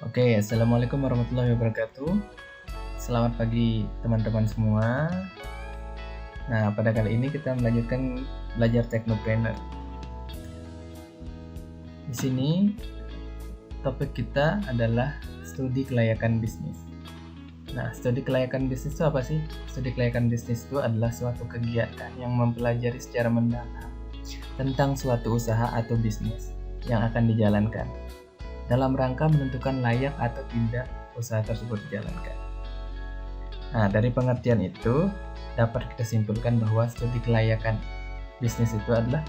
Oke, assalamualaikum warahmatullahi wabarakatuh. Selamat pagi teman-teman semua. Nah, pada kali ini kita melanjutkan belajar Teknopreneur. Di sini topik kita adalah studi kelayakan bisnis. Nah, studi kelayakan bisnis itu apa sih? Studi kelayakan bisnis itu adalah suatu kegiatan yang mempelajari secara mendalam tentang suatu usaha atau bisnis yang akan dijalankan dalam rangka menentukan layak atau tidak usaha tersebut dijalankan. Nah, dari pengertian itu dapat kita simpulkan bahwa studi kelayakan bisnis itu adalah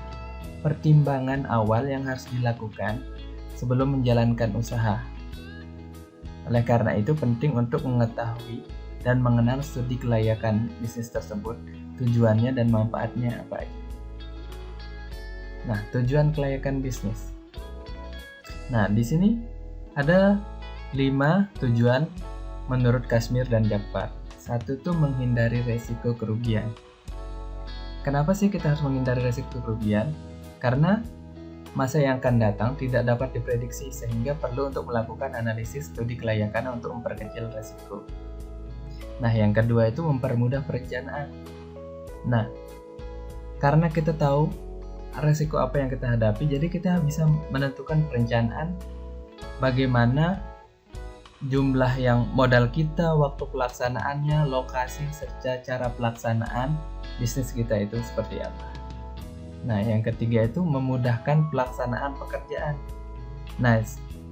pertimbangan awal yang harus dilakukan sebelum menjalankan usaha. Oleh karena itu penting untuk mengetahui dan mengenal studi kelayakan bisnis tersebut, tujuannya dan manfaatnya apa aja. Nah, tujuan kelayakan bisnis. Nah, di sini ada 5 tujuan menurut Kashmir dan Jakpar. Satu tuh menghindari resiko kerugian. Kenapa sih kita harus menghindari resiko kerugian? Karena masa yang akan datang tidak dapat diprediksi sehingga perlu untuk melakukan analisis studi kelayakan untuk memperkecil resiko. Nah, yang kedua itu mempermudah perencanaan. Nah, karena kita tahu resiko apa yang kita hadapi, jadi kita bisa menentukan perencanaan bagaimana jumlah yang modal kita, waktu pelaksanaannya, lokasi, serta cara pelaksanaan bisnis kita itu seperti apa. Nah, yang ketiga itu memudahkan pelaksanaan pekerjaan. Nah,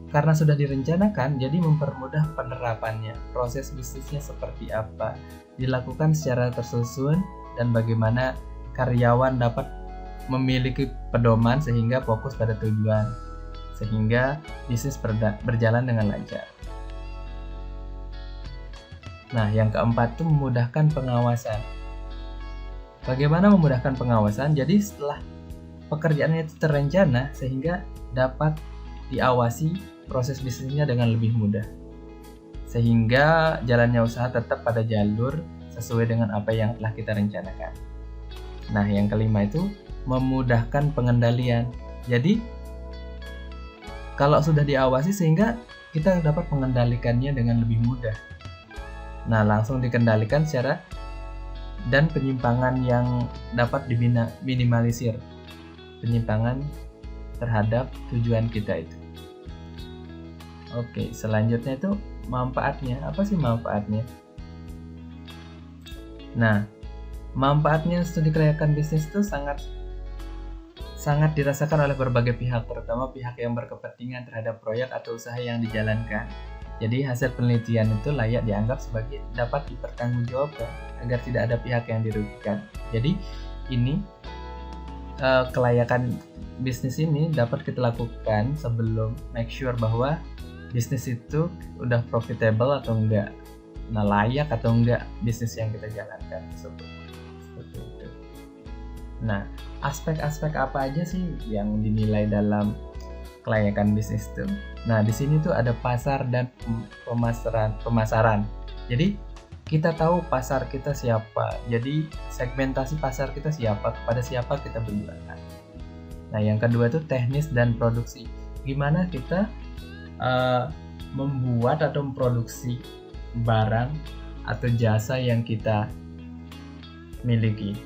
karena sudah direncanakan, jadi mempermudah penerapannya. Proses bisnisnya seperti apa, dilakukan secara tersusun, dan bagaimana karyawan dapat memiliki pedoman sehingga fokus pada tujuan, sehingga bisnis berjalan dengan lancar. Nah, yang keempat itu memudahkan pengawasan. Bagaimana memudahkan pengawasan? Jadi setelah pekerjaannya itu terencana sehingga dapat diawasi proses bisnisnya dengan lebih mudah, sehingga jalannya usaha tetap pada jalur sesuai dengan apa yang telah kita rencanakan. Nah, yang kelima itu memudahkan pengendalian. Jadi kalau sudah diawasi sehingga kita dapat mengendalikannya dengan lebih mudah. Nah, langsung dikendalikan secara dan penyimpangan yang dapat diminimalisir. Penyimpangan terhadap tujuan kita itu. Oke, selanjutnya itu manfaatnya. Apa sih manfaatnya? Nah, manfaatnya studi kelayakan bisnis itu sangat dirasakan oleh berbagai pihak, terutama pihak yang berkepentingan terhadap proyek atau usaha yang dijalankan. Jadi hasil penelitian itu layak dianggap sebagai dapat dipertanggungjawabkan agar tidak ada pihak yang dirugikan. Jadi ini kelayakan bisnis ini dapat kita lakukan sebelum make sure bahwa bisnis itu udah profitable atau enggak, nah layak atau enggak bisnis yang kita jalankan tersebut. Seperti itu. Nah, aspek-aspek apa aja sih yang dinilai dalam kelayakan bisnis itu? Nah, di sini tuh ada pasar dan pemasaran. Jadi kita tahu pasar kita siapa. Jadi segmentasi pasar kita siapa, kepada siapa kita berjualan. Nah, yang kedua itu teknis dan produksi. Gimana kita membuat atau memproduksi barang atau jasa yang kita miliki.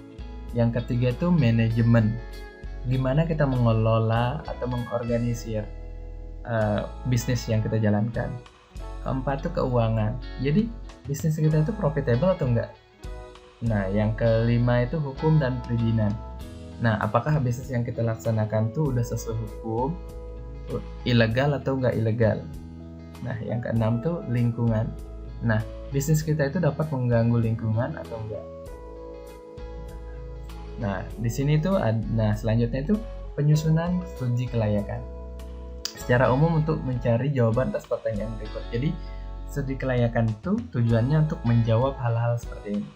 Yang ketiga itu manajemen. Gimana kita mengelola atau mengorganisir bisnis yang kita jalankan. Keempat itu keuangan. Jadi bisnis kita itu profitable atau enggak? Nah, yang kelima itu hukum dan perizinan. Nah, apakah bisnis yang kita laksanakan itu udah sesuai hukum, ilegal atau enggak ilegal? Nah, yang keenam itu lingkungan. Nah, bisnis kita itu dapat mengganggu lingkungan atau enggak? Nah, di sini tuh selanjutnya itu penyusunan studi kelayakan. Secara umum untuk mencari jawaban atas pertanyaan berikut. Jadi, studi kelayakan itu tujuannya untuk menjawab hal-hal seperti ini.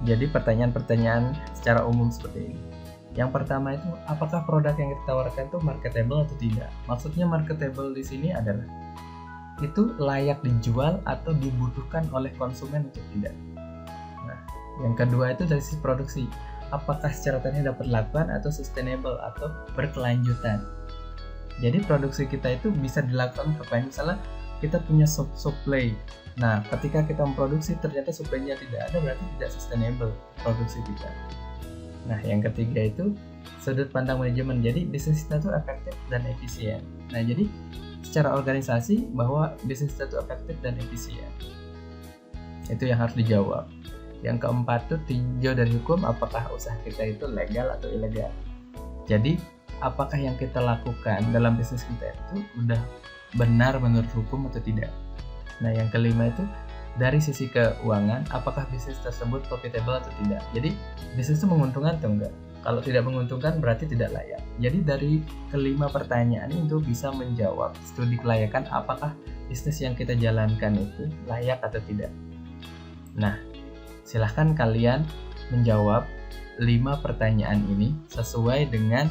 Jadi, pertanyaan-pertanyaan secara umum seperti ini. Yang pertama itu, apakah produk yang kita tawarkan itu marketable atau tidak? Maksudnya marketable di sini adalah itu layak dijual atau dibutuhkan oleh konsumen atau tidak. Nah, yang kedua itu dari sisi produksi. Apakah secara teknis dapat dilakukan atau sustainable atau berkelanjutan. Jadi produksi kita itu bisa dilakukan misalnya kita punya supply. Nah, ketika kita memproduksi ternyata supply-nya tidak ada, berarti tidak sustainable produksi kita. Nah, yang ketiga itu sudut pandang manajemen. Jadi bisnis kita itu efektif dan efisien. Nah, jadi secara organisasi bahwa bisnis kita itu efektif dan efisien. Itu yang harus dijawab. Yang keempat itu tinjau dari hukum, apakah usaha kita itu legal atau ilegal. Jadi apakah yang kita lakukan dalam bisnis kita itu udah benar menurut hukum atau tidak. Nah, yang kelima itu dari sisi keuangan, apakah bisnis tersebut profitable atau tidak. Jadi bisnis itu menguntungkan atau enggak. Kalau tidak menguntungkan berarti tidak layak. Jadi dari kelima pertanyaan itu bisa menjawab studi kelayakan apakah bisnis yang kita jalankan itu layak atau tidak. Nah, silahkan kalian menjawab 5 pertanyaan ini sesuai dengan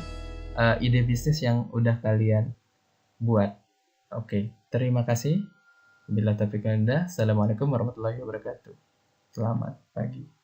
ide bisnis yang udah kalian buat. Oke, terima kasih. Bila taufiq wal hidayah. Assalamualaikum warahmatullahi wabarakatuh. Selamat pagi.